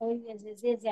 ওই যে যে যে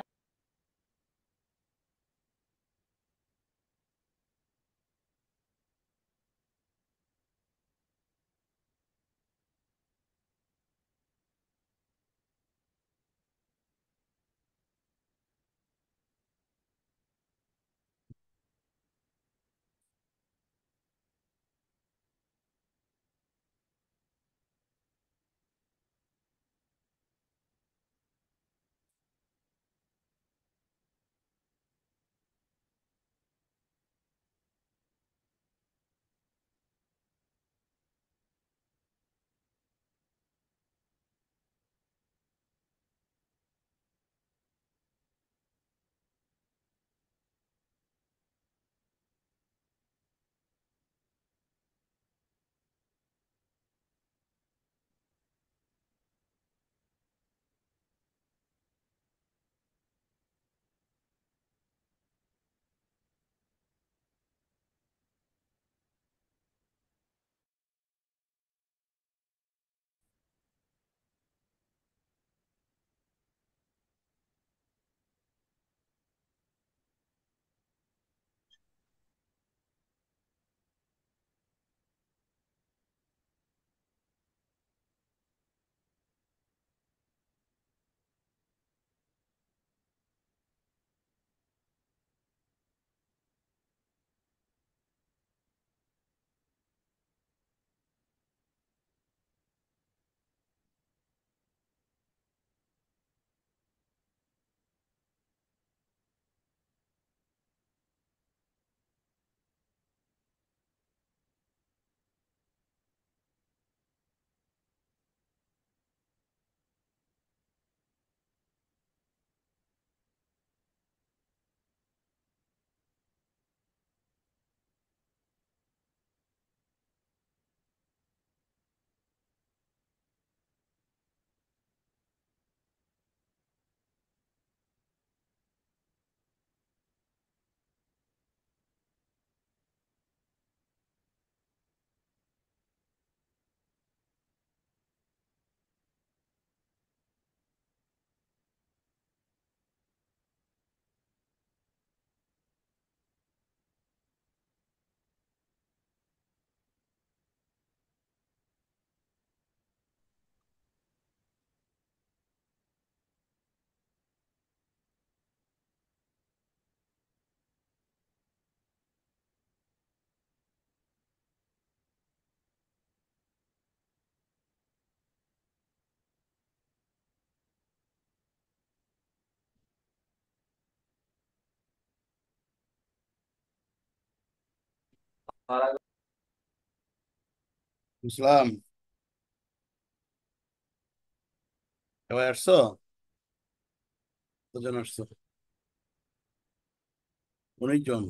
ইসলাম, এবার আসছো? কজন আসছো? 19 জন।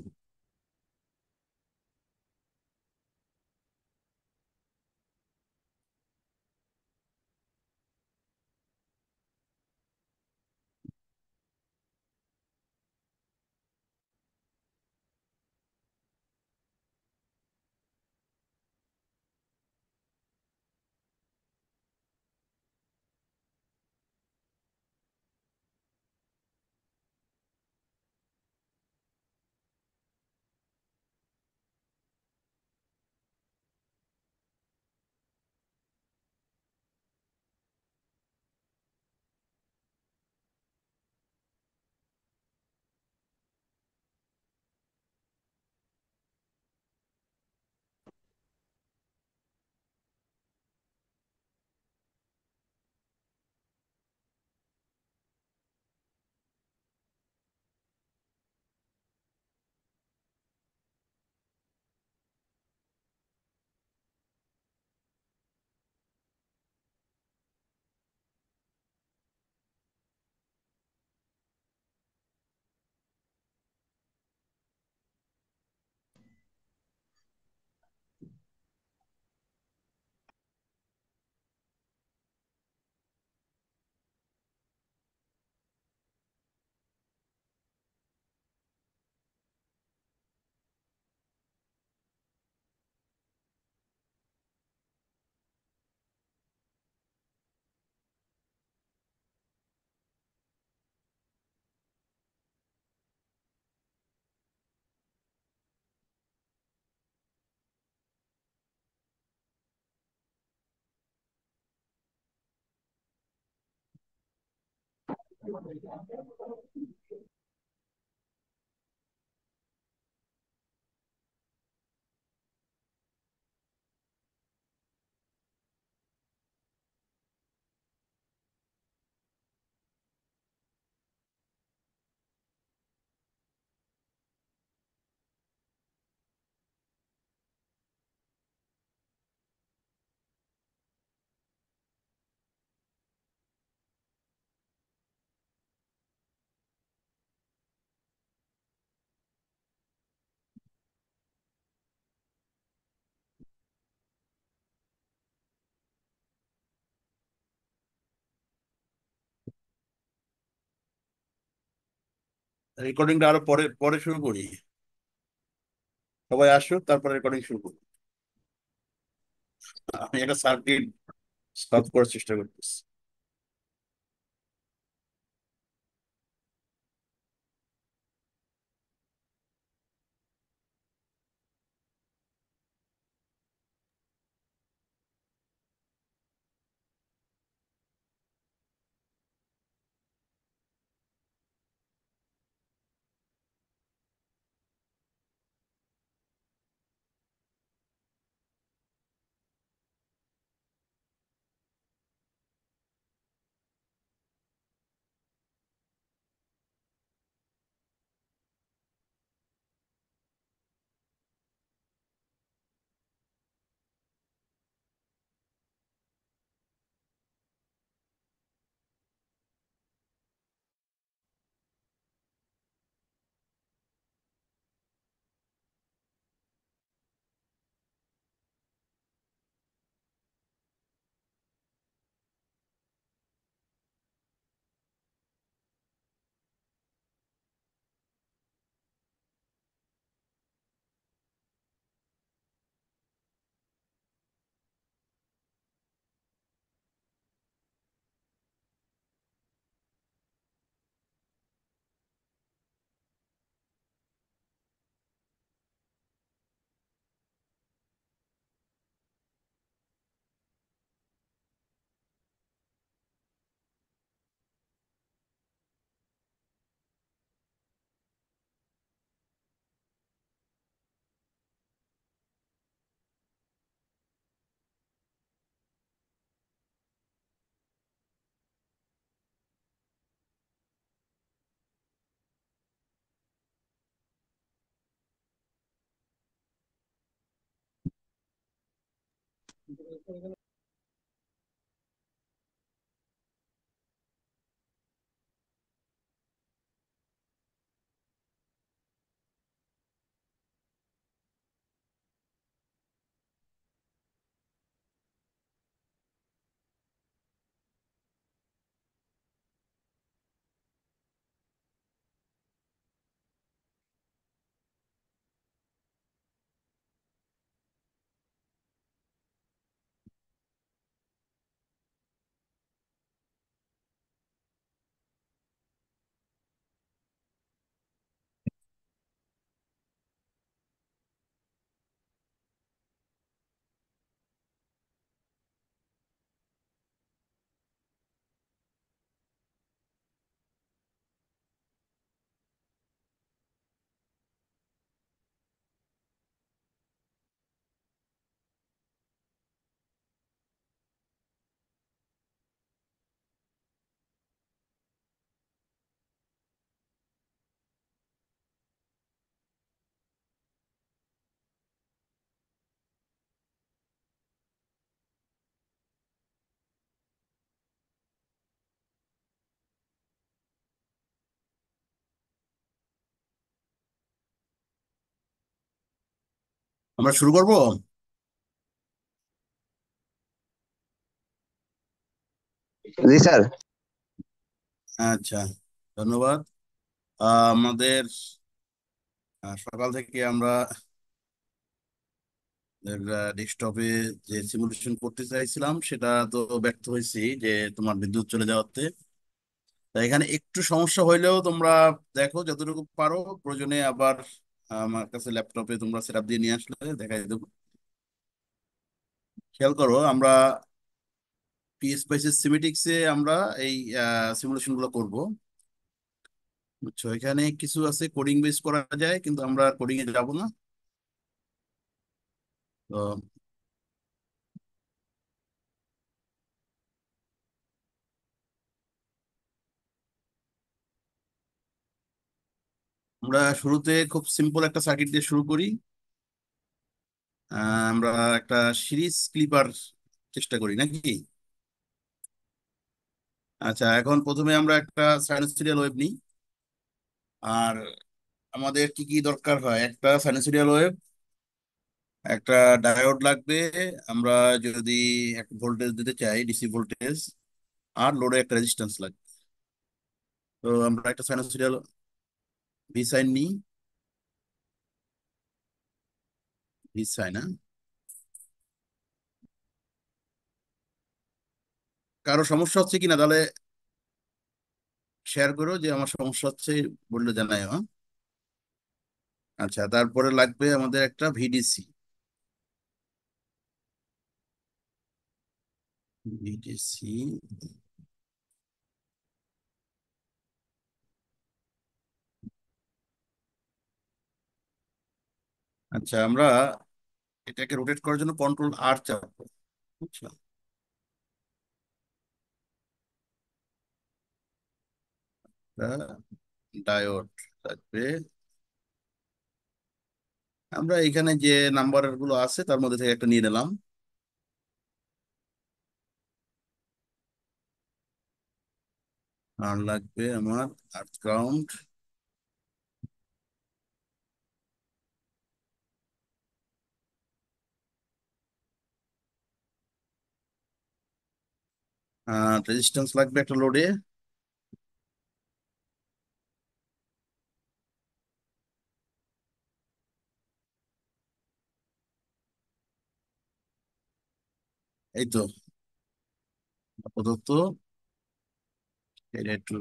রেকর্ডিংটা আরো পরে পরে শুরু করি। সবাই আসুক, তারপরে রেকর্ডিং শুরু করি। আমি একটা সার্কিট সলভ করার চেষ্টা করতেছি। আমরা শুরু করব। জি স্যার। আচ্ছা, ধন্যবাদ। আমাদের সকাল থেকে আমরা ডেস্কটপে যে সিমুলেশন করতে চাইছিলাম সেটা তো ব্যর্থ হয়েছি, যে তোমার বিদ্যুৎ চলে যাওয়াতে। তাই এখানে একটু সমস্যা হইলেও তোমরা দেখো যতটুকু পারো, প্রয়োজনে আবার আমার কাছে ল্যাপটপে তোমরা সেটআপ দিয়ে নিয়ে আসলে দেখাই দেবো। খেয়াল করো, আমরা পিএসপাইসিস সিমেটিক্সে আমরা এই সিমুলেশন গুলো করবো। বুঝছো, এখানে কিছু আছে কোডিং বেস করা যায়, কিন্তু আমরা কোডিং এ যাব না। তো আমরা শুরুতে খুব সিম্পল একটা সার্কিট দিয়ে শুরু করি। আমরা একটা সিরিজ ক্লিপার চেষ্টা করি নাকি? আচ্ছা, এখন প্রথমে আমরা একটা সাইনোসিডিয়াল ওয়েভ নিই। আর আমাদের কি কি দরকার হয়? একটা সাইনোসিডিয়াল ওয়েভ, একটা ডায়োড লাগবে। আমরা যদি একটা ভোল্টেজ দিতে চাই, ডিসি ভোল্টেজ, আর লোডে একটা রেজিস্ট্যান্স লাগবে। তো আমরা একটা সাইনোসিডিয়াল ভি সাইন নিই। ভি সাইন, হ্যাঁ। কারো সমস্যা হচ্ছে কিনা তাহলে শেয়ার করো, যে আমার সমস্যা হচ্ছে বললে জানাই, হ্যাঁ। আচ্ছা, তারপরে লাগবে আমাদের একটা ভিডিসি। ভিডিসি। আচ্ছা, আমরা এটাকে রোটেট করার জন্য কন্ট্রোল আর চাপবো, বুঝছো। ডায়োড লাগবে। আমরা এখানে যে নাম্বার গুলো আছে তার মধ্যে থেকে একটা নিয়ে নিলাম। আর লাগবে আমার আর্থ গ্রাউন্ড। আর রেজিস্ট্যান্স লাগবে একটা লোডে। এই তো আপাতত এটা একটু।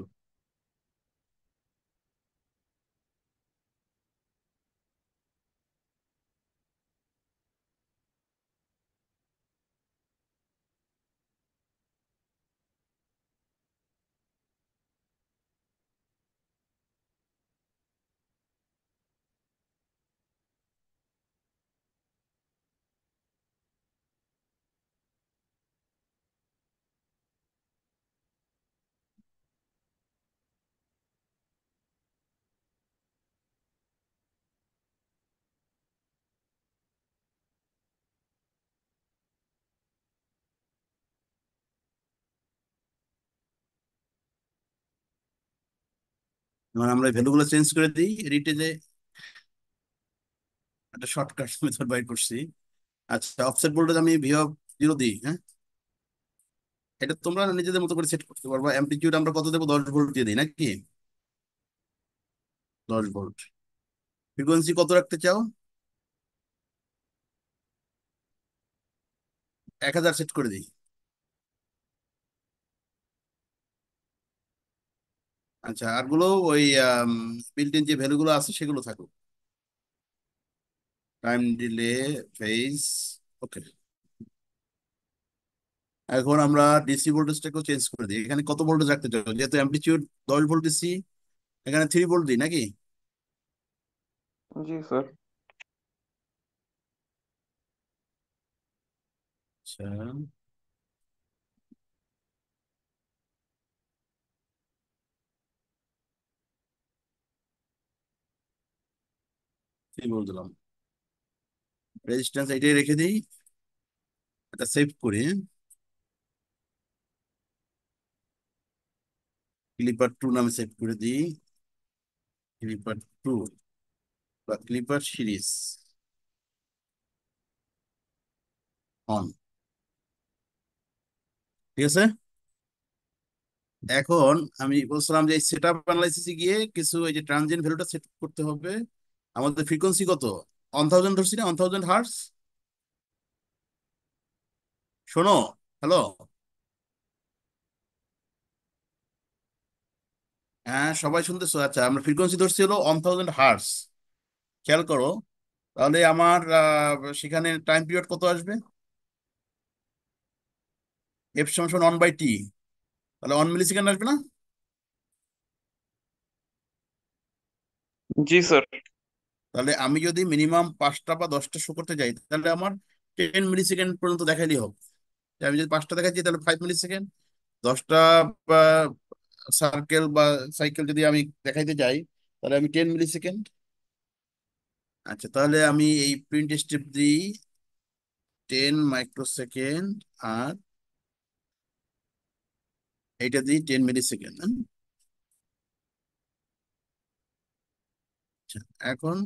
মানে আমরা ভ্যালুগুলো চেঞ্জ করে দিই এডিটে, যে একটা শর্টকাট মেথড বাই করছি। আচ্ছা, অফসেট ভোল্টেজ আমি ভি অফ জিরো দিই, হ্যাঁ। এটা তোমরা নিজেদের মতো করে সেট করতে পারবা। অ্যামপ্লিটিউড আমরা কত দেবো? 10 ভোল্ট দিয়ে দিই নাকি? 10 ভোল্ট। ফ্রিকোয়েন্সি কত রাখতে চাও? 1000 সেট করে দিই। আচ্ছা, আরগুলো ওই বিল্ট ইন যে ভ্যালুগুলো আছে সেগুলো থাকুক। টাইম ডিলে, ফেজ, ওকে। এখন আমরা ডিসি ভোল্টেজটাকেও চেঞ্জ করে দিই। এখানে কত ভোল্টেজ রাখতে চাও? যেহেতু অ্যামপ্লিটিউড 10 ভোল্ট দিচ্ছি, এখানে 3 ভোল্ট দিই নাকি? जी सर। আচ্ছা, 3 ভোল্ট দিলাম। রেজিস্ট্যান্স এটাই রেখে দিই। এটা সেভ করি। ক্লিপার টু নামে সেভ করে দিই। ক্লিপার টু বা ক্লিপার সিরিজ অন। ঠিক আছে। এখন আমি বলছিলাম যে সেট আপ অ্যানালাইসিসে গিয়ে কিছু এই যে ট্রানজিয়েন্ট ভ্যালুটা সেট করতে হবে। আমাদের ফ্রিকোয়েন্সি কত? 1000 ধরছি না? 1000 হার্স। শোনো, হ্যালো। হ্যাঁ, সবাই শুনতেছো? আচ্ছা, আমরা ফ্রিকোয়েন্সি ধরছি হলো 1000 হার্স। খেয়াল করো, তাহলে আমার সেখানে টাইম পিরিয়ড কত আসবে? এফ সমান সমান 1/t, তাহলে 1 মিলি সেকেন্ড আসবে না? জি স্যার। তাহলে আমি যদি মিনিমাম 5টা বা 10টা শো করতে যাই, তাহলে আমার 10 মিলি সেকেন্ড পর্যন্ত দেখাইলেই হবে। আমি যদি 5টা দেখাচ্ছি তাহলে 5 মিলি সেকেন্ড। 10টা সার্কেল বা সাইকেল যদি আমি দেখাইতে যাই, তাহলে আমি 10 মিলি সেকেন্ড। আচ্ছা, তাহলে আমি এই প্রিন্ট স্টেপ দিই 10 মাইক্রোসেকেন্ড, আর এইটা দিই 10 মিলি সেকেন্ড। আচ্ছা, এখন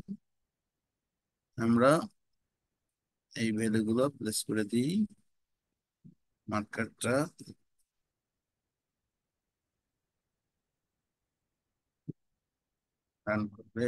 আমরা এই ভ্যালুগুলো প্লেস করে দিই, মার্কারটা রান করবে।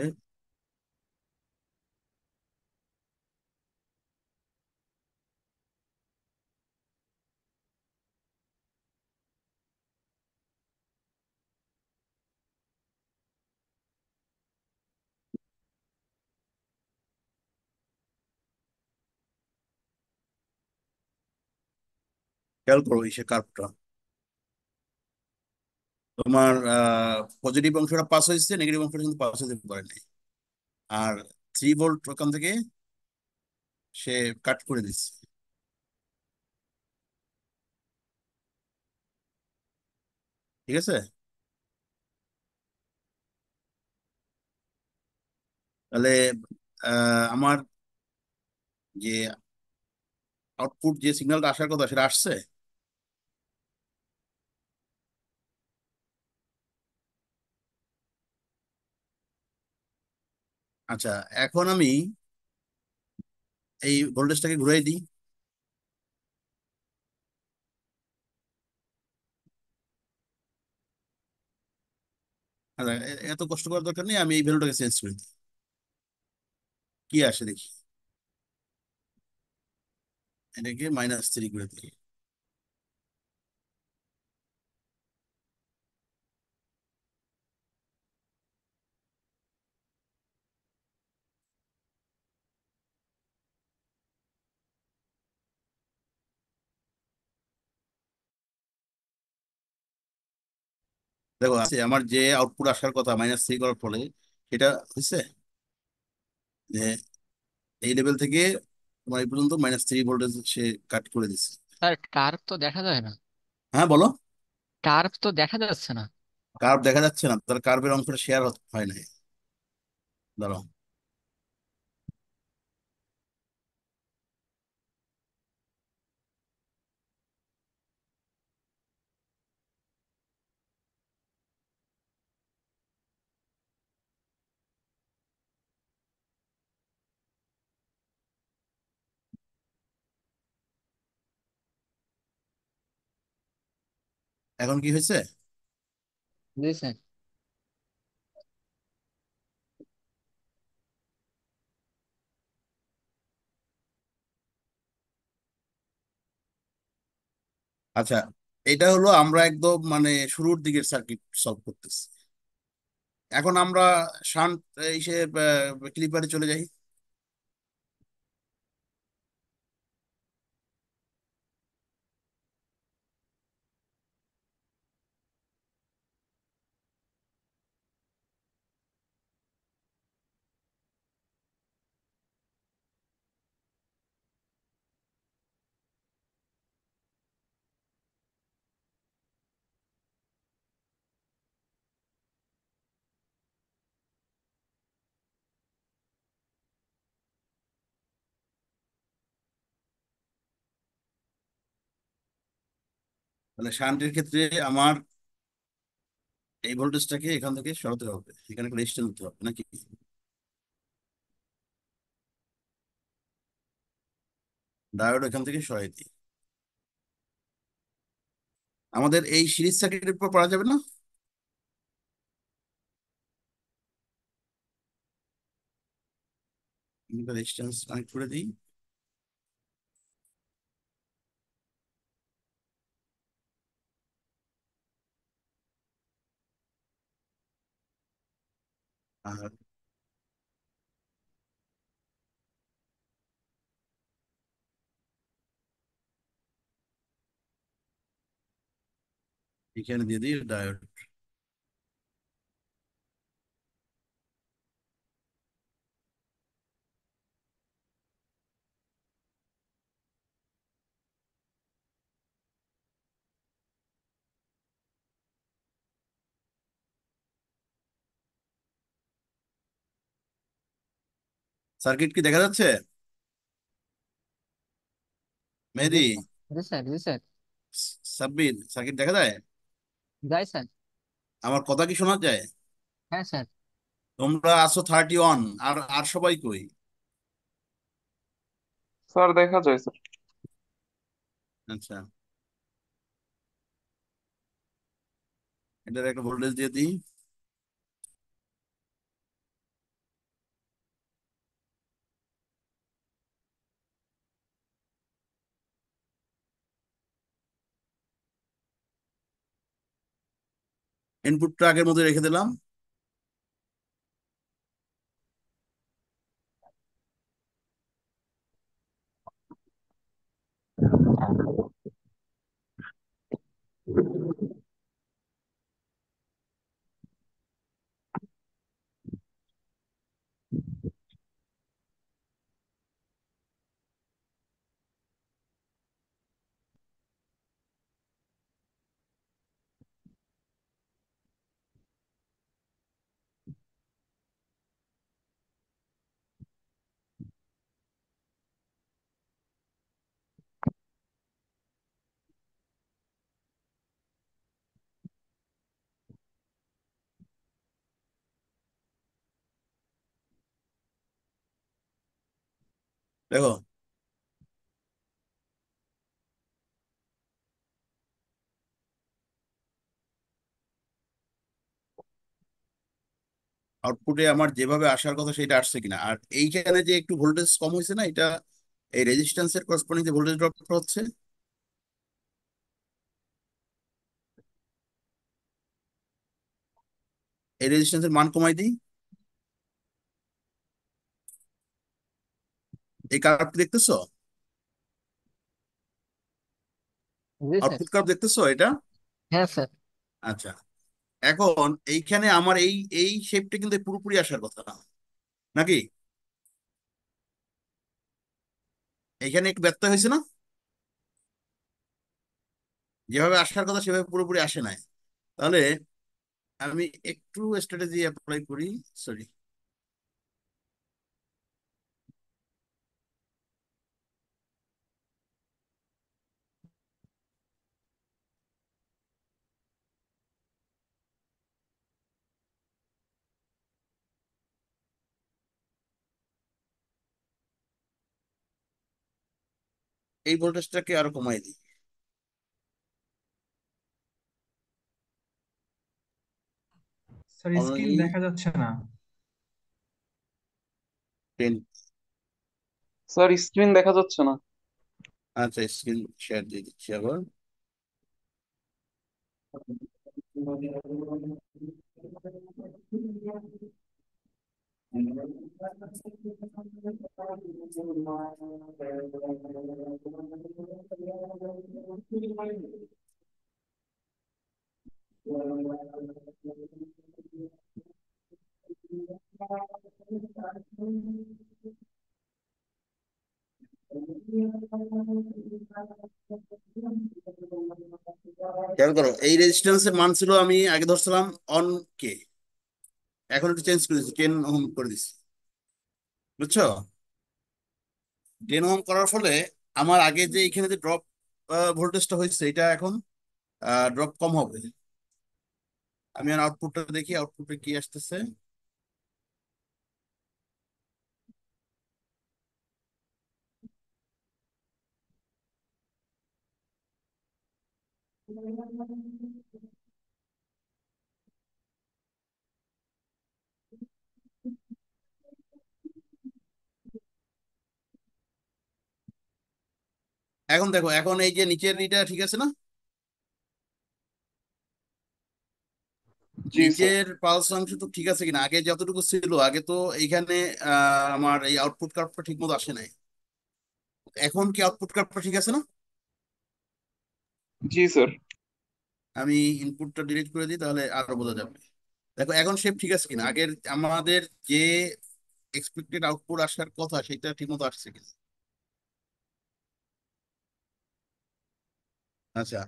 খেয়াল করো সে কার্ভটা, তোমার পজিটিভ অংশটা পাস হয়েছে, নেগেটিভ অংশটা কিন্তু পাস হতে পারে নাই। আর 3 ভোল্ট ওখান থেকে সে কাট করে দিচ্ছে। ঠিক আছে, তাহলে আমার যে আউটপুট যে সিগন্যালটা আসার কথা সেটা আসছে। আচ্ছা, এখন আমি এই ভোল্টেজটাকে ঘুরাই দিই। আচ্ছা, এত কষ্ট করার দরকার নেই, আমি এই ভ্যালুটাকে চেঞ্জ করে দিই, কি আসে দেখি। এটাকে -3 করে দিই। দেখো আছে আমার যে আউটপুট আসার কথা -3 করার ফলে, সেটা হচ্ছে যে এই লেভেল থেকে তোমার এই পর্যন্ত -3 ভোল্টেজ সে কাট করে দিচ্ছে। স্যার কার্ভ তো দেখা যায় না। হ্যাঁ, বলো। কার্ভ তো দেখা যাচ্ছে না। কার্ভ দেখা যাচ্ছে না, তার কার্ভের অংশটা শেয়ার হয় নাই। দাঁড়াও। এখন কি হয়েছে? জি স্যার। আচ্ছা, এটা হলো আমরা একদম মানে শুরুর দিকের সার্কিট সলভ করতেছি। এখন আমরা শান্ট এসে ক্লিপারে চলে যাই। তাহলে শান্টের ক্ষেত্রে আমার এই ভোল্টেজটাকে এখান থেকে সরাতে হবে, এখানে একটা রেজিস্ট্যান্স দিতে হবে নাকি? ডায়োড এখান থেকে সরাই দিই। আমাদের এই সিরিজ সার্কিটের উপর পড়া যাবে না? রেজিস্ট্যান্স কানেক্ট করে দিই। আর এখানে দিয়ে দিই ডায়োড। সার্কিট কি দেখা যাচ্ছে? জি মেহেদি, স্যার, জি স্যার, জি স্যার। সাব্বির, সার্কিট দেখা যায়? যাই স্যার। আমার কথা কি শোনা যায়? হ্যাঁ স্যার। তোমরা আছো 31, আর আর সবাই কই? স্যার দেখা যায় স্যার। আচ্ছা, এটার একটা ভোল্টেজ দিয়ে দিই। ইনপুটটা আগের মতো রেখে দিলাম। দেখো, আউটপুটে আমার যেভাবে আসার কথা সেটা আসছে কিনা। আর এইখানে যে একটু ভোল্টেজ কম হয়েছে না, এটা এই রেজিস্ট্যান্সের করসপন্ডিং যে ভোল্টেজ ড্রপটা হচ্ছে, এই রেজিস্ট্যান্সের মান কমাই দিই। এই কার্ভটি দেখতেছো? জি স্যার। আউটপুট কার্ভ দেখতেছো এটা? হ্যাঁ স্যার। আচ্ছা, এখন এইখানে আমার এই এই শেপটা কিন্তু পুরোপুরি আসার কথা না, নাকি? এইখানে একটু ব্যত্যয় হয়েছে না? যেভাবে আসার কথা সেভাবে পুরোপুরি আসে নাই। তাহলে আমি একটু স্ট্র্যাটেজি অ্যাপ্লাই করি। সরি, এই ভোল্টেজটাকে আরো কমাই দিই। স্যার স্ক্রিন অনলি দেখা যাচ্ছে না। 10। স্যার স্ক্রিন দেখা যাচ্ছে না। আচ্ছা, স্ক্রিন শেয়ার দিয়ে দিচ্ছি আবার। খেয়াল করো, এই রেজিস্ট্যান্সের মান ছিল, আমি আগে ধরছিলাম অন কে, এখন একটু চেঞ্জ করে দিচ্ছি, 10 ওহম করে দিচ্ছি। বুঝছো? 10 ওহম করার ফলে আমার আগে যে এখানে যে ড্রপ ভোল্টেজটা হয়েছে, এটা এখন ড্রপ কম হবে। আমি আর আউটপুটটা দেখি, আউটপুটে কি আসতেছে। এখন দেখো, এখন এই যে নিচের এটা ঠিক আছে না? জি স্যার। নিচের পালস অংশ তো ঠিক আছে কিনা, আগে যতটুকু ছিল, আগে তো এইখানে আমার এই আউটপুট কার্ভটা ঠিক মতো আসে নাই। এখন কি আউটপুট কার্ভটা ঠিক আছে না? জি স্যার। আমি ইনপুটটা ডিলিট করে দিই, তাহলে আরো বোঝা যাবে। দেখো এখন শেপ ঠিক আছে কিনা, আগের আমাদের যে এক্সপেক্টেড আউটপুট আসার কথা সেটা ঠিক মতো আসছে কিনা। আচ্ছা,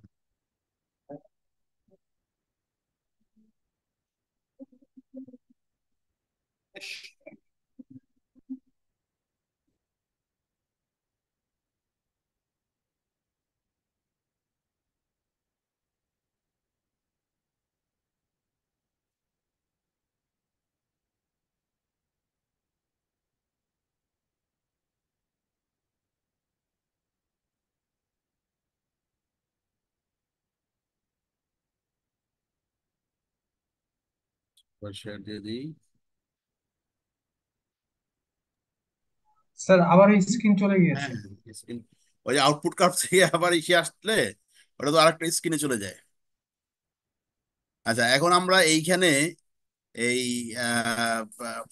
শেয়ার দিয়ে দিই। স্যার আবার স্ক্রিন চলে হ্যাঁ গিয়েছে। স্ক্রিন, ওই যে আউটপুট কার্ড থেকে আবার ইসে আসলে ওটা তো আরেকটা স্ক্রিনে চলে যায়। আচ্ছা, এখন আমরা এইখানে এই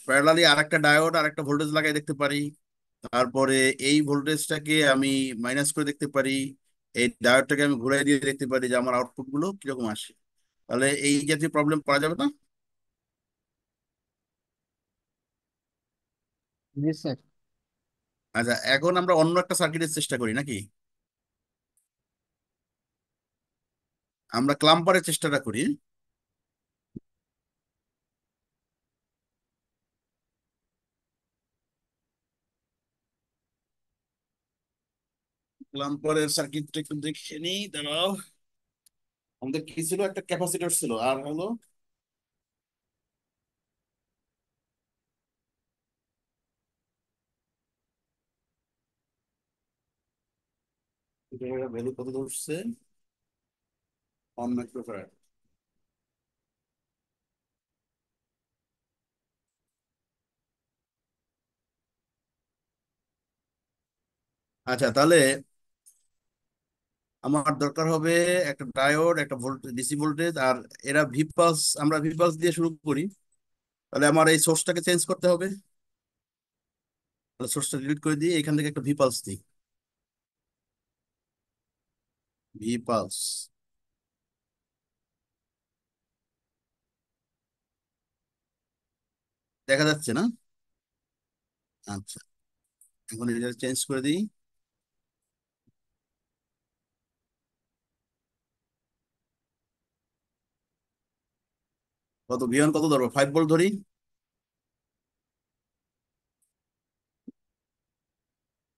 প্যারালালি আরেকটা ডায়োড আর একটা ভোল্টেজ লাগাই দেখতে পারি। তারপরে এই ভোল্টেজটাকে আমি মাইনাস করে দেখতে পারি, এই ডায়োডটাকে আমি ঘুরাই দিয়ে দেখতে পারি যে আমার আউটপুট গুলো কিরকম আসে। তাহলে এই জাতীয় প্রবলেম করা যাবে না? জি স্যার। আচ্ছা, এখন আমরা অন্য একটা সার্কিটের চেষ্টা করি নাকি? আমরা ক্লাম্পারের চেষ্টাটা করি। ক্লাম্পারের সার্কিটটা একটু দেখে নিই, দাঁড়াও। আমাদের কি ছিল, একটা ক্যাপাসিটর ছিল আর হলো ভ্যালু কত ধরছে, 1 মাইক্রোফ্যারাড। আচ্ছা, তাহলে আমার দরকার হবে একটা ডায়োড, একটা ভোল্টেজ, ডিসি ভোল্টেজ, আর এরা ভিপালস, আমরা ভিপালস দিয়ে শুরু করি। তাহলে আমার এই সোর্সটাকে চেঞ্জ করতে হবে। তাহলে সোর্সটা ডিলিট করে দিয়ে এখান থেকে একটা ভিপালস দিই, ভিপালস। দেখা যাচ্ছে না? আচ্ছা, এখন এটা চেঞ্জ করে দিই। কত ভিওন, কত ধরবো, 5 ভোল্ট ধরি।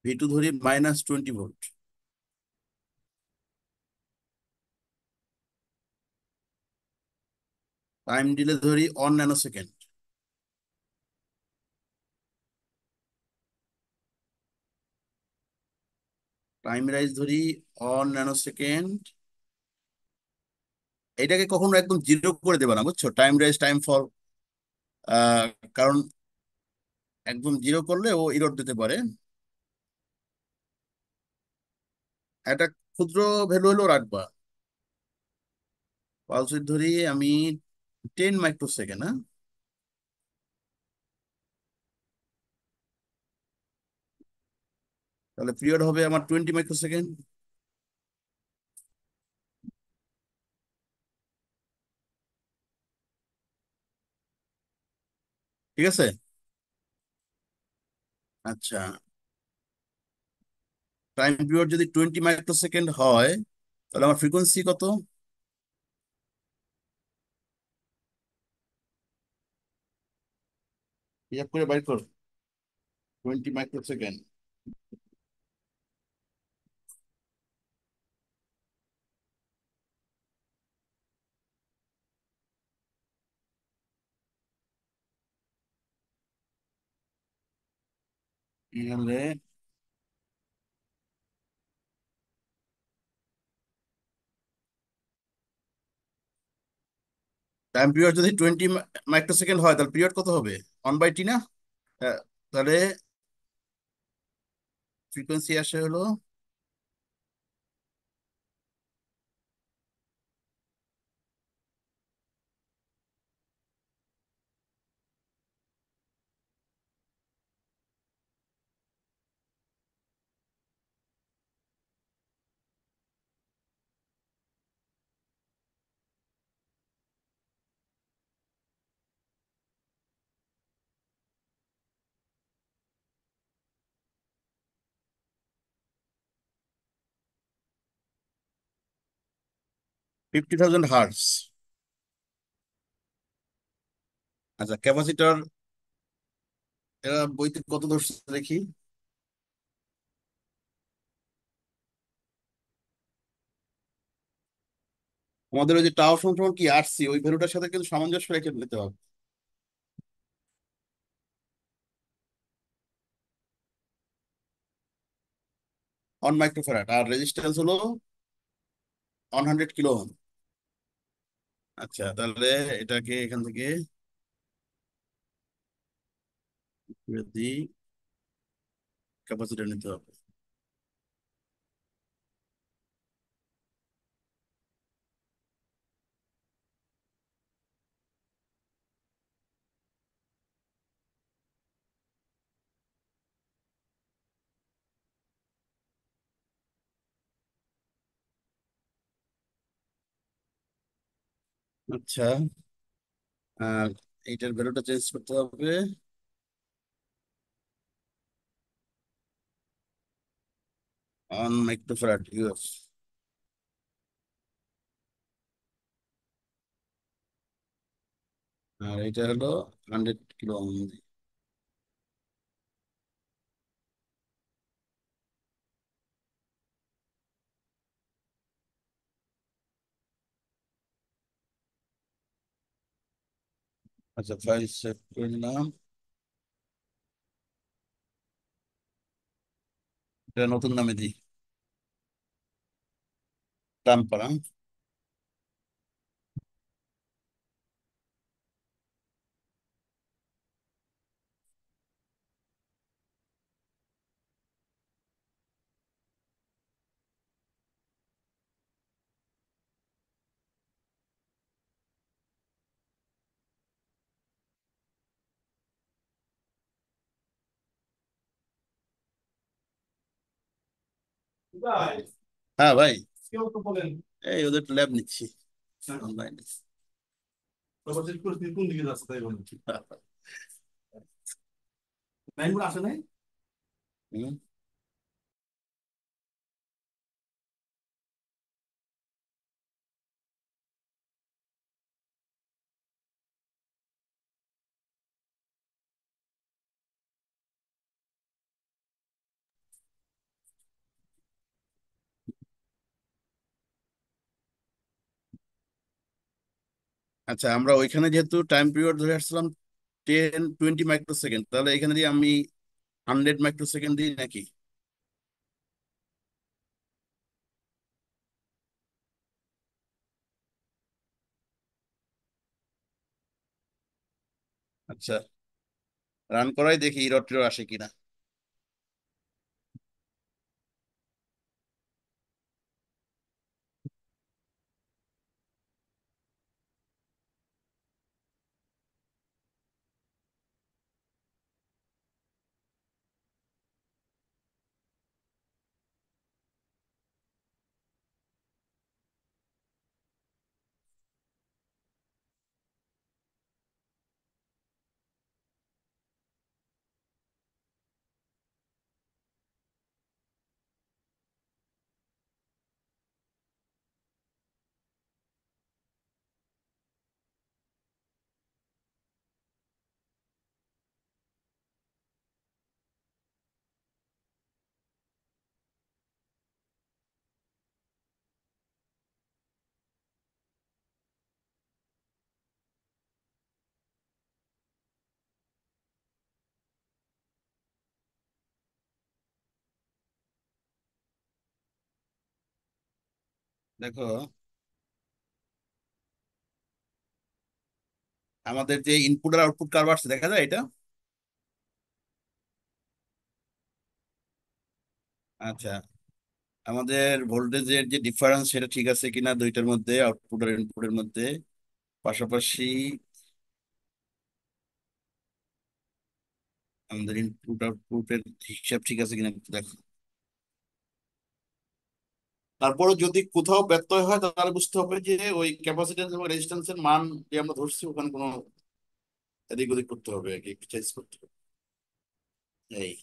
V2 ধরি -20 ভোল্ট। টাইম ডিলে ধরি 1 ন্যানোসেকেন্ড। টাইম রাইজ ধরি 1 ন্যানোসেকেন্ড। এটাকে কখনো একদম জিরো করে দেবে না, বুঝছো, টাইম রাইজ টাইম ফল। কারণ একদম জিরো করলে ও ইরর দিতে পারে। একটা ক্ষুদ্র ভ্যালু হলেও রাখবা। পালস উইড ধরি আমি 10 মাইক্রোসেকেন্ড। হ্যাঁ, তাহলে পিরিয়ড হবে আমার 20 মাইক্রোসেকেন্ড। ঠিক আছে। আচ্ছা, টাইম পিরিয়ড যদি 20 মাইক্রোসেকেন্ড হয়, তাহলে আমার ফ্রিকোয়েন্সি কত? হিসাব করে বাইর কর। 20 মাইক্রোসেকেন্ড হলে টাইম পিরিয়ড যদি 20 মাইক্রোসেকেন্ড হয়, তাহলে পিরিয়ড কত হবে? 1/t না? আহ, তাহলে ফ্রিকোয়েন্সি আসে হলো $50,000। আচ্ছা, ক্যাপাসিটর এরা বইতে কত ধরছে দেখি। আমাদের ওই যে টাও সমান কি আরসি, ওই ভ্যালুটার সাথে কিন্তু সামঞ্জস্য রেখে নিতে হবে। 1 মাইক্রোফ্যারাড, আর রেজিস্ট্যান্স হলো 100 কিলো ওহম। আচ্ছা, তাহলে এটাকে এখান থেকে যদি ক্যাপাসিটর নিতে হবে। আচ্ছা, আর এইটার ভ্যালুটা চেঞ্জ করতে হবে। 1 মাইক্রোফ্যারাড ইউএফ, আর এটা হলো 100 কিলো ওহম। আচ্ছা, ফাইল সেভ করে নিলাম। এটা নতুন নামে দিই, টাম্পার। হ্যাঁ ভাই, এই ওদের ল্যাব নিচ্ছি অনলাইনে। হুম। আচ্ছা, আমরা ওইখানে যেহেতু টাইম পিরিয়ড ধরে আসছিলাম 10-20 মাইক্রোসেকেন্ড, তাহলে এখানে দিয়ে আমি 100 মাইক্রোসেকেন্ড দিই নাকি? আচ্ছা, রান করাই দেখি ইরর টিরর আসে কিনা। দেখো, আমাদের যে ইনপুট আর আউটপুট কার্ভ আসছে দেখা যায় এটা। আচ্ছা, আমাদের ভোল্টেজের যে ডিফারেন্স সেটা ঠিক আছে কিনা দুইটার মধ্যে, আউটপুট আর ইনপুটের মধ্যে। পাশাপাশি আমাদের ইনপুট আউটপুটের হিসাব ঠিক আছে কিনা একটু দেখো। তারপরে যদি কোথাও ব্যত্যয় হয় তাহলে বুঝতে হবে যে ওই ক্যাপাসিট্যান্স এবং রেজিস্ট্যান্সের মান যে আমরা ধরছি ওখানে কোনো এদিক ওদিক করতে হবে আর কি, একটু চেঞ্জ করতে হবে। এই,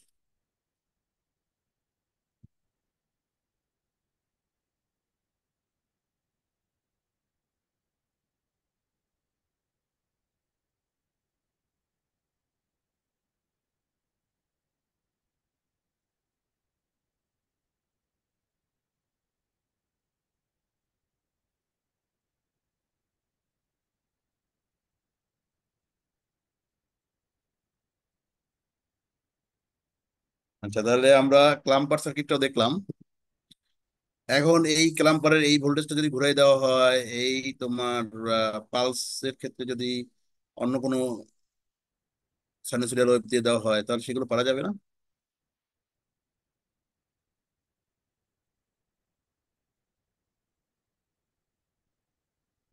আচ্ছা, তাহলে আমরা ক্লাম্পার সার্কিটটাও দেখলাম। এখন এই ক্লাম্পারের এই ভোল্টেজটা যদি ঘুরাই দেওয়া হয়, এই তোমার পালসের ক্ষেত্রে যদি অন্য কোনো সাইনোসিডিয়াল ওয়েভ দিয়ে দেওয়া হয়, তাহলে সেগুলো পারা যাবে না?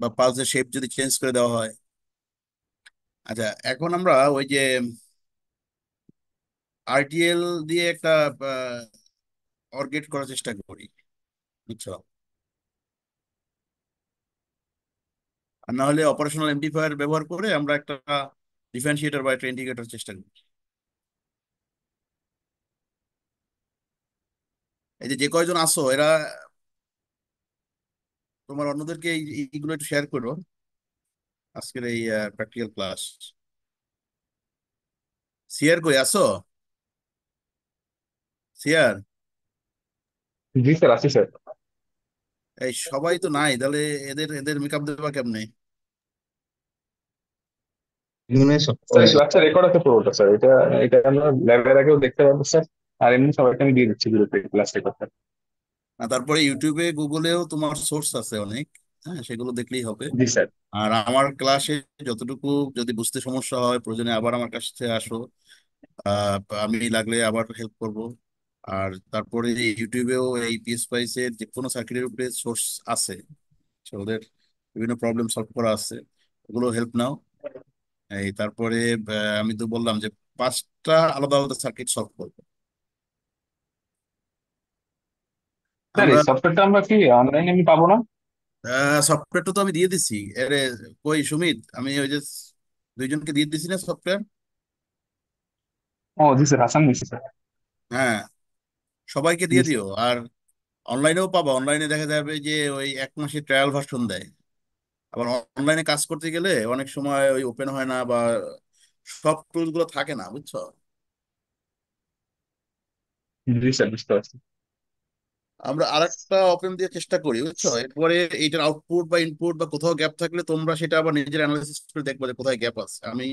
বা পালসের শেপ যদি চেঞ্জ করে দেওয়া হয়। আচ্ছা, এখন আমরা ওই যে আরটিএল দিয়ে একটা অর্গেট করার চেষ্টা করি, বুঝছো? আর না হলে অপারেশনাল এমপ্লিফায়ার ব্যবহার করে আমরা একটা ডিফারেন্সিয়েটর বা একটা ইন্ডিকেটর চেষ্টা করি। এই যে যে কয়জন আসো এরা, তোমার অন্যদেরকে এইগুলো একটু শেয়ার করো, আজকের এই প্র্যাকটিক্যাল ক্লাস। সিয়ার কই আসো? সিয়ার? জি স্যার, আছি স্যার। এই সবাই তো নাই, তাহলে এদের এদের মেকআপ দেবা কেমনে? স্যার ক্লাসটা রেকর্ড আছে পুরোটা স্যার, এটা এটা আমরা ল্যাবের আগেও দেখতে পাবো স্যার। আর এমনি সবাইকে আমি দিয়ে দিচ্ছি গ্রুপে ক্লাস রেকর্ডটা। তারপরে ইউটিউবে গুগলেও তোমার সোর্স আছে অনেক, হ্যাঁ, সেগুলো দেখলেই হবে। জি স্যার। আর আমার ক্লাসে যতটুকু যদি বুঝতে সমস্যা হয়, প্রয়োজনে আবার আমার কাছে আসো, আহ, আমি লাগলে আবার হেল্প করব। আর তারপরে যে ইউটিউবেও এই পিএসপাইস এর যে কোনো সার্কিটের উপরে সোর্স আছে, তো ওদের বিভিন্ন প্রবলেম সলভ করা আছে, ওগুলো হেল্প নাও। এই তারপরে আমি তো বললাম যে 5টা আলাদা আলাদা সার্কিট সলভ করবো স্যার আমরা। এই সফটওয়্যারটা আমরা কি অনলাইনে আমি পাবো না? সফটওয়্যারটা তো আমি দিয়ে দিছি। আরে কই সুমিত, আমি ওই যে দুইজনকে দিয়ে দিছি না সফটওয়্যার? ও জি স্যার, হাসান নিচ্ছি স্যার। হ্যাঁ, সবাইকে জি দিয়ে স্যার। দিও। আর অনলাইনেও পাবা, অনলাইনে দেখা যাবে যে ওই 1 মাসের ট্রায়াল ভার্সন দেয়। আবার অনলাইনে কাজ করতে গেলে অনেক সময় ওই ওপেন হয় না, বা সব টুলস গুলো থাকে না, বুঝছো? জি স্যার, বুঝতে পারছি। আমরা আরেকটা ওপেন দিয়ে চেষ্টা করি, বুঝছো? এরপরে এইটার আউটপুট বা ইনপুট বা কোথাও গ্যাপ থাকলে তোমরা সেটা আবার নিজের অ্যানালাইসিস করে দেখবে যে কোথায় গ্যাপ আছে। আমি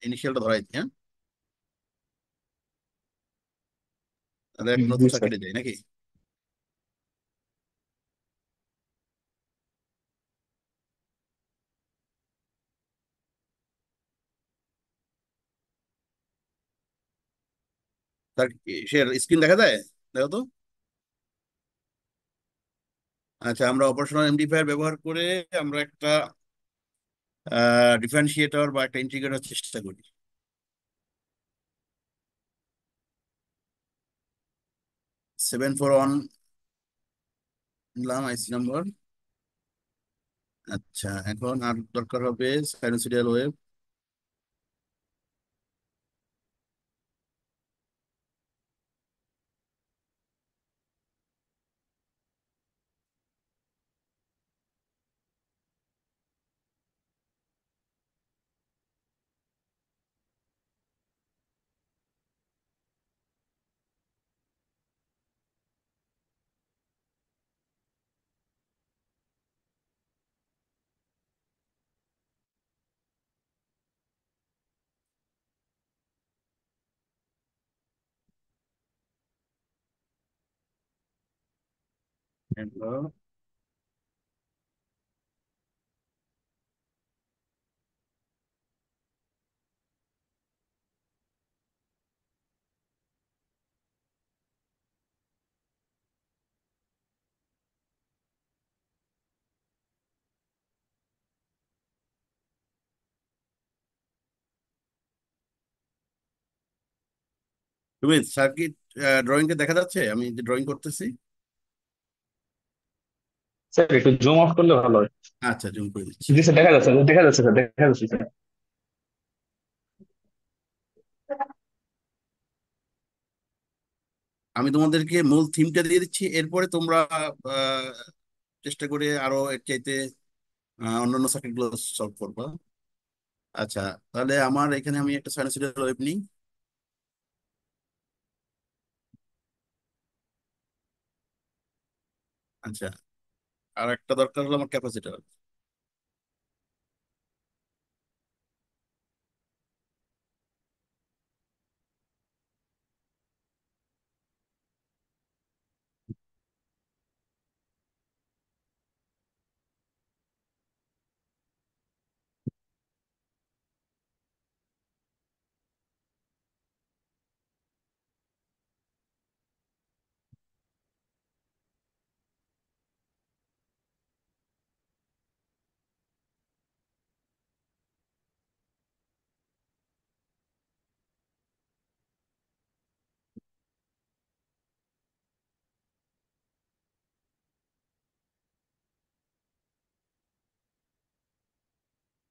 ইনিশিয়ালটা ধরাই দিই, হ্যাঁ? তাহলে এক জি নতুন স্যার। সার্কিটে যাই নাকি? তার সে স্ক্রিন দেখা যায়? দেখো তো। আচ্ছা, আমরা অপারেশনাল এমপ্লিফায়ার ব্যবহার করে আমরা একটা ডিফারেন্সিয়েটর বা একটা ইন্টিগ্রেটর চেষ্টা করি। 741 নিলাম আইসি নাম্বার। আচ্ছা, এখন আর দরকার হবে সাইনোসিডিয়াল ওয়েভ। তুমি সার্কিট ড্রয়িং কে দেখা যাচ্ছে আমি যে ড্রয়িং করতেছি? স্যার একটু জুম অফ করলে ভালো হয়। আচ্ছা, জুম করে দিচ্ছি। জি স্যার, দেখা যাচ্ছে, দেখা যাচ্ছে স্যার, দেখা যাচ্ছে স্যার। আমি তোমাদেরকে মূল থিমটা দিয়ে দিচ্ছি, এরপরে তোমরা আহ, চেষ্টা করে আরো এর চাইতে অন্যান্য সার্কিট গুলো সলভ করবা। আচ্ছা, তাহলে আমার এখানে আমি একটা সাইনোসয়েডাল ওয়েভ নিই। আচ্ছা, আর একটা দরকার হলো আমার ক্যাপাসিটর।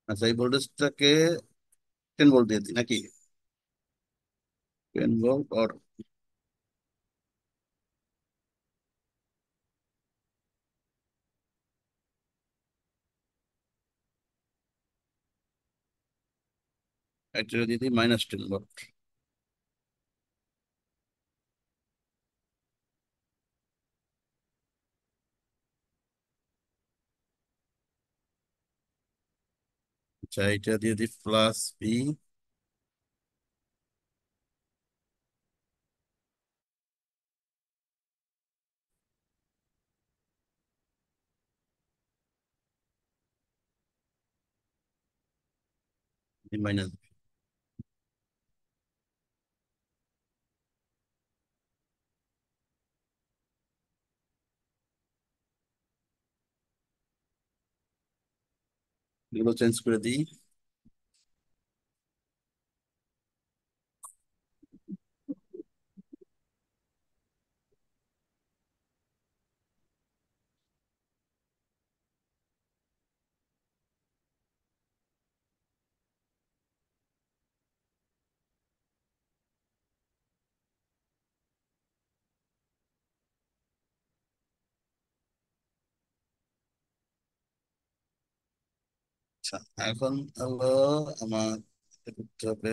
আচ্ছা, এই ভোল্টেজটাকে 10 ভোল্ট দিয়ে দিই নাকি? 10 ভোল্ট আর এটা দিয়ে দিই -10 ভোল্ট। আচ্ছা, এটা দিয়ে দিই +V। মাইনাস। এগুলো চেঞ্জ করে দিই। আচ্ছা, এখন হলো আমার এটা করতে হবে।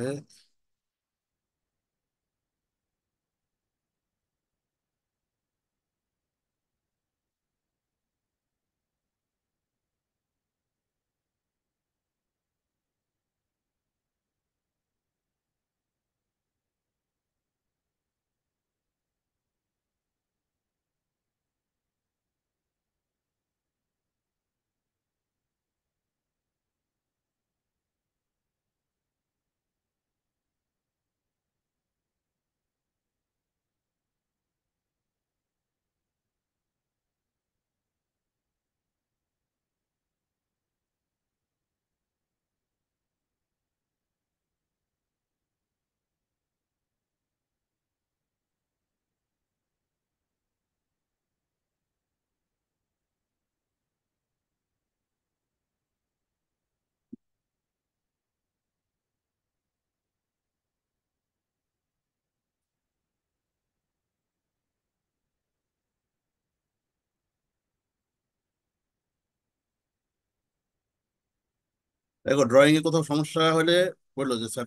দেখো, ড্রয়িং এ কোথাও সমস্যা হলে বললো যে স্যার।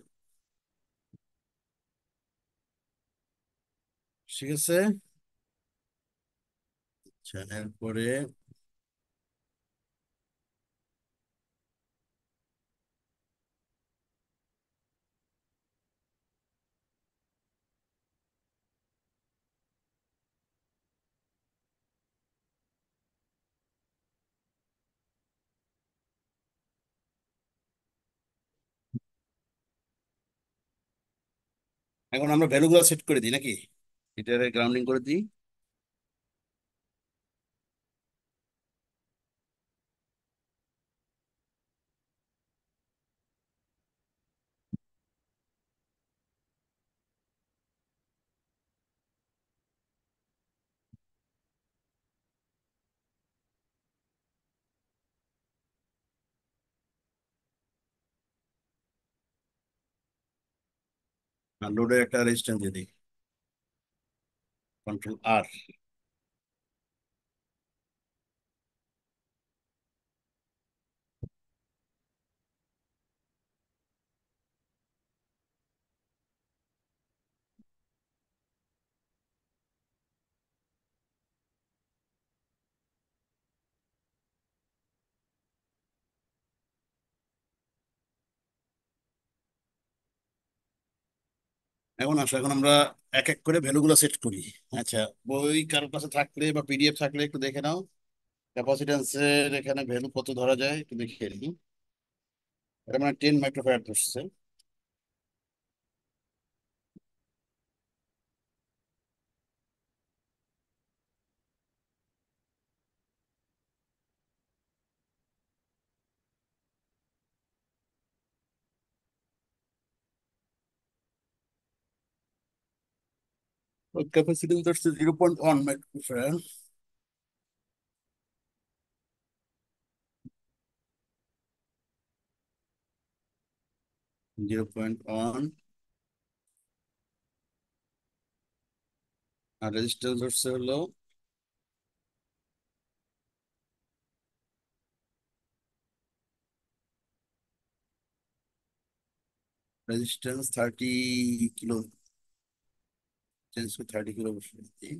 ঠিক আছে। আচ্ছা, এরপরে এখন আমরা ভ্যালুগুলো সেট করে দিই নাকি? এটারে গ্রাউন্ডিং করে দিই। আর লোডের একটা রেজিস্ট্যান্স দিয়ে দিই, Ctrl+R। এখন আসো, এখন আমরা এক এক করে ভ্যালুগুলো সেট করি। আচ্ছা, বই কারোর কাছে থাকলে বা পিডিএফ থাকলে একটু দেখে নাও। ক্যাপাসিট্যান্সের এখানে ভ্যালু কত ধরা যায় একটু দেখিয়ে নিই। এটা মানে 10 মাইক্রোফ্যারাড ধরছে। ক্যাপাসিট্যান্স ধরছে 0.1 মাইক্রোফ্যারাড। 0.1 আর রেজিস্ট্যান্স হচ্ছে হলো রেজিস্ট্যান্স 30 কিলো, চেঞ্জ করে 30 কিলো বসিয়ে দিই।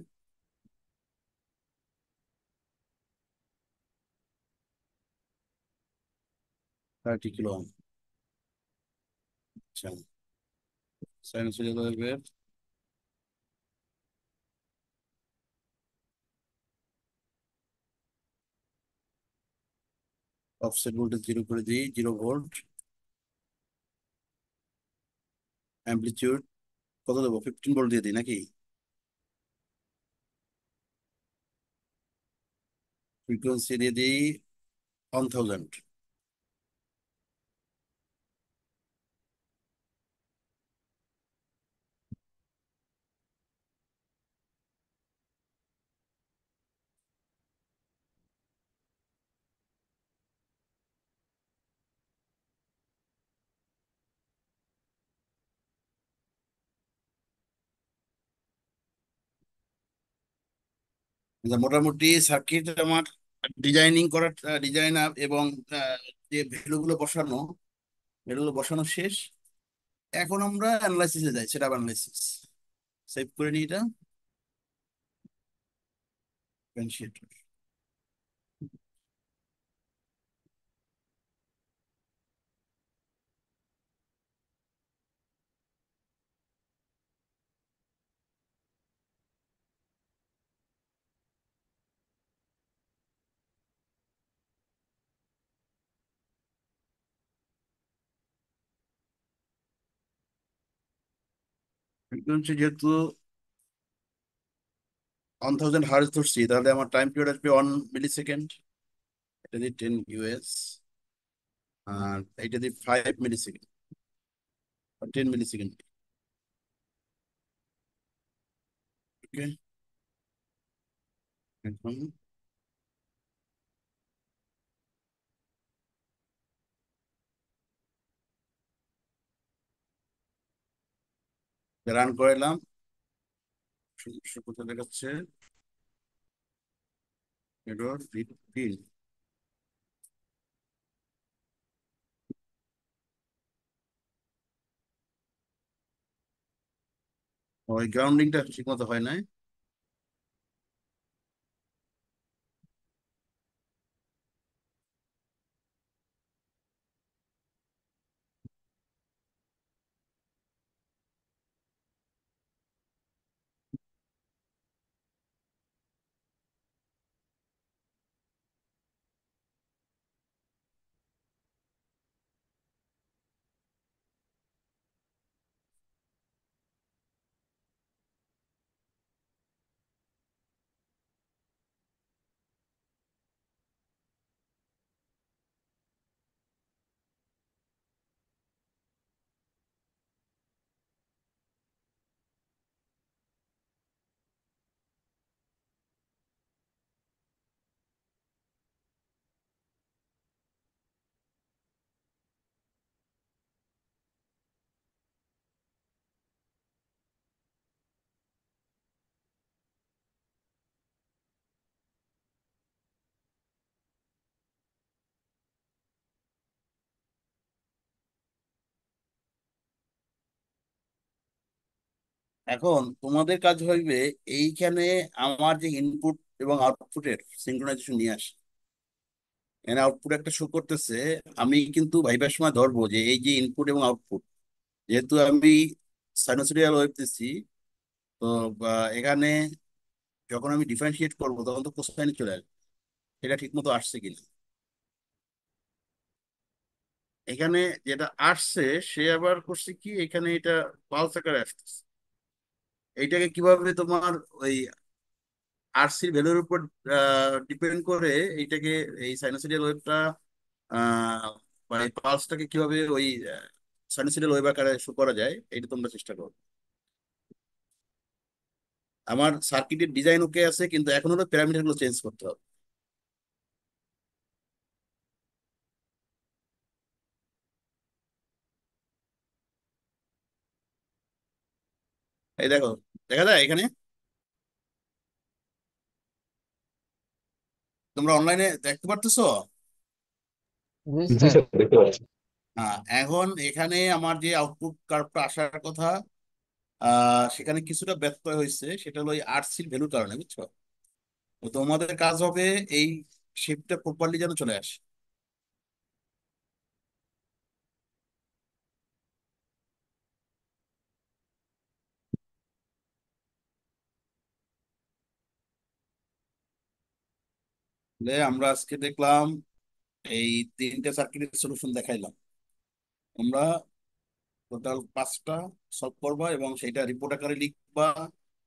Thirty kilo ohm. আচ্ছা, সাইনোসয়েডাল ওয়েভের অফসেট ভোল্টেজ 0 করে দিই, 0 ভোল্ট। অ্যামপ্লিটিউড কত দেবো? 15 ভোল্ট দিয়ে দিই নাকি? ফ্রিকোয়েন্সি দিয়ে দিই 1000। মোটামুটি সার্কিট আমার ডিজাইনিং করার ডিজাইন আপ এবং যে ভ্যালুগুলো বসানো শেষ। এখন আমরা অ্যানালাইসিসে যাই, সেটা অ্যানালাইসিস। সেভ করে নিই এটা, ডিফারেন্সিয়েটর। ফ্রিকোয়েন্সি যেহেতু 1000 হার্জ ধরছি, তাহলে আমার টাইম পিরিয়ড আসবে 1 মিলি সেকেন্ড। এটা দিয়ে 10 US, আর এটা দিয়ে 5 মিলি সেকেন্ড, 10 মিলি সেকেন্ড। ওকে, এখন রান করালাম, কোথায় দেখাচ্ছে এরর রিড পিন। ওই গ্রাউন্ডিংটা ঠিক মতো হয় নাই। এখন তোমাদের কাজ হইবে এইখানে আমার যে ইনপুট এবং আউটপুটের সিঙ্ক্রোনাইজেশন নিয়ে আসে। এখানে আউটপুট একটা শো করতেছে, আমি কিন্তু ভাইবার সময় ধরবো যে এই যে ইনপুট এবং আউটপুট, যেহেতু আমি সাইনোসয়েডাল ওয়েভ দিচ্ছি, তো এখানে যখন আমি ডিফারেন্সিয়েট করবো তখন তো কোসাইনে চলে আসবে। এটা ঠিক মতো আসছে কিনা, এখানে যেটা আসছে সে আবার করছে কি, এখানে এটা পালস আকারে আসতেছে। এইটাকে কিভাবে তোমার ওই আরসির ভ্যালুর উপর ডিপেন্ড করে এইটাকে, এই সাইনোসয়েডাল ওয়েভটা বা এই পালসটাকে কিভাবে ওই সাইনোসয়েডাল ওয়েভ আকারে শো করা যায়, এটা তোমরা চেষ্টা করো। আমার সার্কিটের ডিজাইন ওকে আছে, কিন্তু এখন হলো প্যারামিটার গুলো চেঞ্জ করতে হবে। এই দেখো, দেখা যায় এখানে? তোমরা অনলাইনে দেখতে পারতেছো? জি জি স্যার। স্যার, দেখতে পাচ্ছি। হ্যাঁ, এখন এখানে আমার যে আউটপুট কার্ভটা আসার কথা, সেখানে কিছুটা ব্যত্যয় হয়েছে, সেটা হলো এই আরসির ভ্যালুর কারণে, বুঝছো? তো তোমাদের কাজ হবে এই শেপটা প্রপারলি যেন চলে আসে। তাহলে আমরা আজকে দেখলাম এই তিনটে সার্কিটের সলিউশন দেখাইলাম। তোমরা টোটাল 5টা সলভ করবা এবং সেটা রিপোর্ট আকারে লিখবা।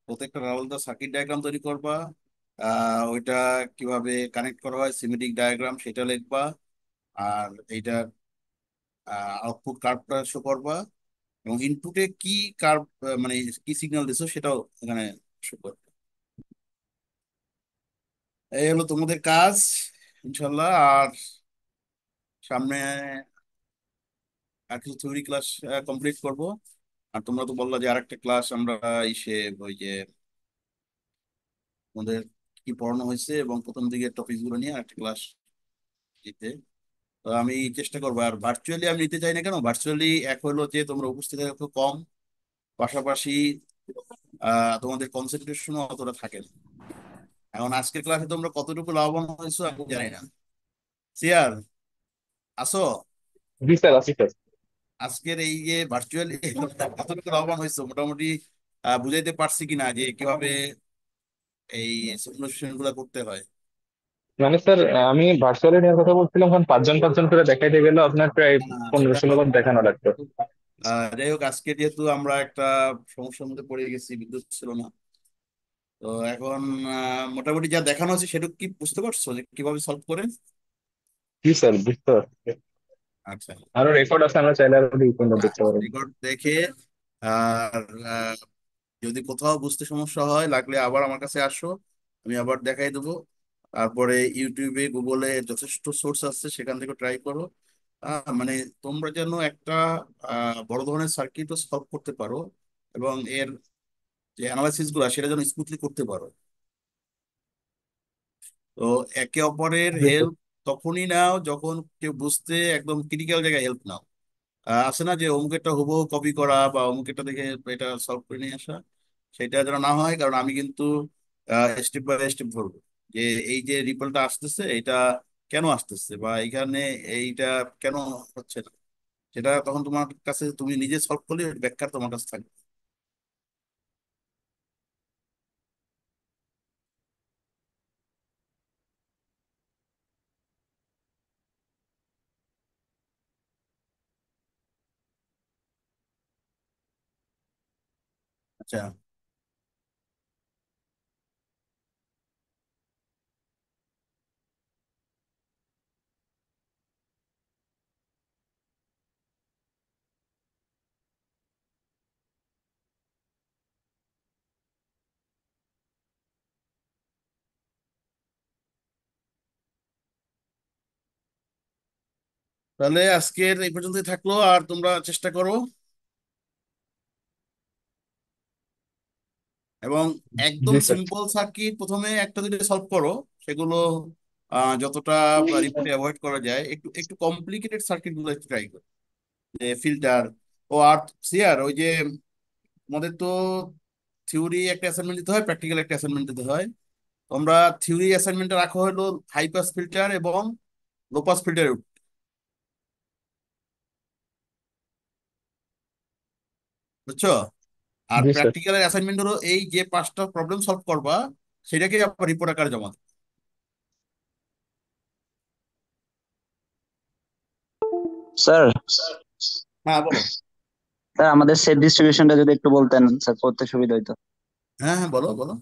প্রত্যেকটা আলাদা সার্কিট ডায়াগ্রাম তৈরি করবা। ওইটা কিভাবে কানেক্ট করা হয় সিমেটিক ডায়াগ্রাম সেটা লিখবা। আর এইটার আউটপুট কার্ভটা শো করবা এবং ইনপুটে কি কার্ভ, মানে কি সিগন্যাল দিছো সেটাও এখানে শো করবে। এই হলো তোমাদের কাজ, ইনশাল্লাহ। আর সামনে আর কিছু থিওরি ক্লাস কমপ্লিট করব। আর তোমরা তো বললা যে আরেকটা ক্লাস আমরা ইসে, ওই যে আমাদের কি পড়ানো হয়েছে এবং প্রথম দিকের টপিক গুলো নিয়ে আরেকটা ক্লাস দিতে। তো আমি চেষ্টা করবো। আর ভার্চুয়ালি আমি নিতে চাই না কেন, ভার্চুয়ালি এক হলো যে তোমরা উপস্থিত একটু কম, পাশাপাশি তোমাদের কনসেন্ট্রেশনও অতটা থাকে না। এখন আজকের ক্লাসে তোমরা কতটুকু লাভবান হয়েছো আমি জানি না। সিয়ার, আসো? জি স্যার, আছি স্যার। আজকের এই যে ভার্চুয়ালি কতটুকু লাভবান হয়েছে মোটামুটি বুঝাইতে পারছি কিনা যে কিভাবে এই সিমুলেশন গুলা করতে হয়? মানে স্যার, আমি ভার্চুয়ালি নেওয়ার কথা বলছিলাম, কারণ পাঁচজন পাঁচজন করে দেখাইতে গেলে আপনার প্রায় পনেরো সেটা ষোলো বার দেখানো লাগতো। যাই হোক, আজকে যেহেতু আমরা একটা সমস্যার মধ্যে পড়ে গেছি, বিদ্যুৎ ছিল না। তো এখন মোটামুটি যা দেখানো হচ্ছে সেটা কি বুঝতে পারছো যে কিভাবে সলভ করে? জি স্যার, বুঝতে পারছি। আচ্ছা। আরো রেকর্ড আছে, আমরা চাইলে আরো রিপোর্ট দেখতে পারবো। রেকর্ড দেখে আর যদি কোথাও বুঝতে সমস্যা হয় লাগলে আবার আমার কাছে আসো, আমি আবার দেখাই দেবো। তারপরে ইউটিউবে গুগলে যথেষ্ট সোর্স আছে, সেখান থেকে ট্রাই করো। মানে তোমরা যেন একটা বড় ধরনের সার্কিটও সলভ করতে পারো এবং এর যে অ্যানালাইসিস গুলো সেটা যেন স্মুথলি করতে পারো। তো একে অপরের জি স্যার। হেল্প তখনই নাও যখন কেউ বুঝতে একদম ক্রিটিক্যাল জায়গায় হেল্প নাও। আছে না যে অমুকেরটা হুবহু কপি করা বা অমুকেরটা দেখে এটা সলভ করে নিয়ে আসা, সেটা যেন না হয়। কারণ আমি কিন্তু স্টেপ বাই স্টেপ ধরবো যে এই যে রিপলটা আসতেছে এটা কেন আসতেছে বা এইখানে এইটা কেন হচ্ছে না, সেটা তখন তোমার কাছে তুমি নিজে সলভ করলে ওর ব্যাখ্যা তোমার কাছে থাকবে। আচ্ছা, তাহলে আজকের এই পর্যন্তই থাকলো। আর তোমরা চেষ্টা করো এবং একদম জি স্যার। সিম্পল সার্কিট প্রথমে একটা দুটো সলভ করো। সেগুলো যতটা রিপোর্টে অ্যাভয়েড করা যায়, একটু একটু কমপ্লিকেটেড সার্কিট গুলো একটু ট্রাই করো, যে ফিল্টার ও আর সিয়ার। ওই যে তোমাদের তো থিওরি একটা অ্যাসাইনমেন্ট দিতে হয়, প্র্যাকটিক্যাল একটা অ্যাসাইনমেন্ট দিতে হয়। তোমরা থিওরি অ্যাসাইনমেন্টে রাখো হলো হাই পাস ফিল্টার এবং লো পাস ফিল্টার, বুঝছো? আর জি স্যার। প্র্যাকটিক্যালের অ্যাসাইনমেন্ট হলো এই যে 5টা প্রবলেম সলভ করবা, সেটাকে আবার রিপোর্ট আকারে জমা দাও। স্যার, হ্যাঁ, বলো। স্যার আমাদের সেট ডিস্ট্রিবিউশনটা যদি একটু বলতেন স্যার, পড়তে সুবিধা হতো। হ্যাঁ হ্যাঁ, বলো বলো।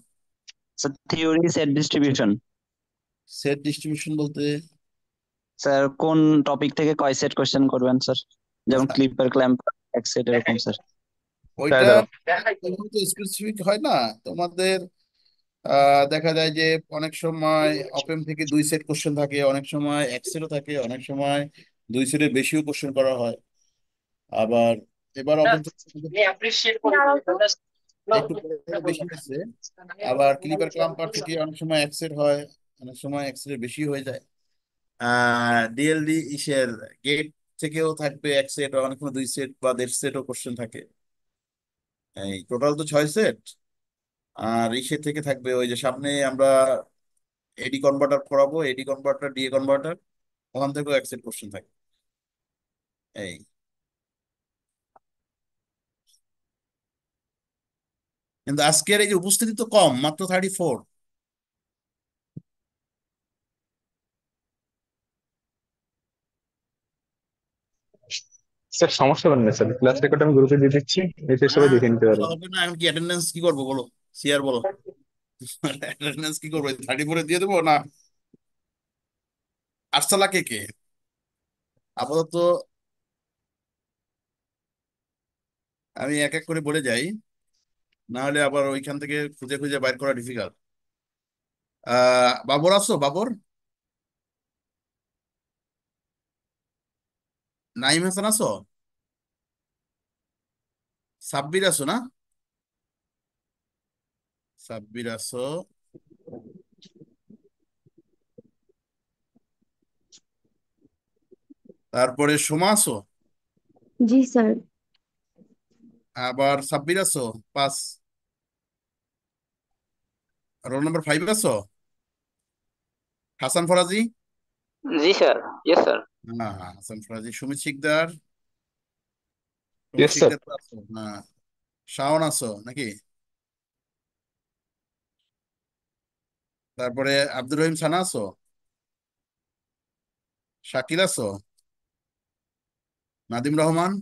Sir theory set distribution, set distribution বলতে? স্যার কোন টপিক থেকে কয় সেট কোশ্চেন করবেন স্যার? যেমন ক্লিপার ক্ল্যাম্প, এক সেট এরকম স্যার। ওইটা দাঁড়াও। তেমন তো স্পেসিফিক হয় না তোমাদের। দেখা যায় যে অনেক সময় অপেন থেকে 2 সেট কোশ্চেন থাকে, অনেক সময় এক সেটও থাকে, অনেক সময় 2 সেটের বেশিও কোশ্চেন করা হয়। আবার এবার অপেন থেকে একটু পরে বেশি হয়েছে। আবার ক্লিপার ক্লাম্পার থেকে অনেক সময় অ্যাক্সেড হয়, অনেক সময় অ্যাক্সেড বেশি হয়ে যায়। ডিএলডি ইসের গেট থেকেও থাকবে এক সেট, অনেক সময় 2 সেট বা 1.5 সেটও কোশ্চেন থাকে। এই টোটাল তো 6 সেট। আর ইসের থেকে থাকবে ওই যে সামনে আমরা এডি কনভার্টার পড়াবো, এডি কনভার্টার, ডিএ কনভার্টার, ওখান থেকেও এক সেট কোশ্চেন থাকে। এই কিন্তু আজকের এই যে উপস্থিতি তো কম, মাত্র 34। স্যার সমস্যা হবে না স্যার, ক্লাস রেকর্ড আমি গ্রুপে দিয়ে দিচ্ছি, এসে সবাই দেখে নিতে পারবেন। হবে না, এখন কি অ্যাটেন্ডেন্স কি করবো বলো, সিআর বলো। অ্যাটেন্ডেন্স কি করবো, 34 দিয়ে দেবো না? আরসালা কে কে আপাতত আমি এক এক করে বলে যাই, না হলে আবার ওইখান থেকে খুঁজে খুঁজে বাইর করা ডিফিকাল্ট। বাবর আছো? বাবর, নাইম হাসান আছো? সাব্বির আছো না? সাব্বির আছো, তারপরে সোমা আছো, जी सर। আবার সাব্বির আছো 5, রোল নাম্বার 5 আছো, হাসান ফরাজি। जी सर। Yes sir. হ্যাঁ হ্যাঁ, হাসান ফরাজি, সুমিত শিকদার। Sumit yes sir. শিকদার তো আছো, হ্যাঁ। শাওন আছো নাকি? তারপরে আব্দুর রহিম সানা আছো, শাকিল আছো, নাদিম রহমান,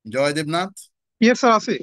জয় দেবনাথ। ইয়েস স্যার, আছে।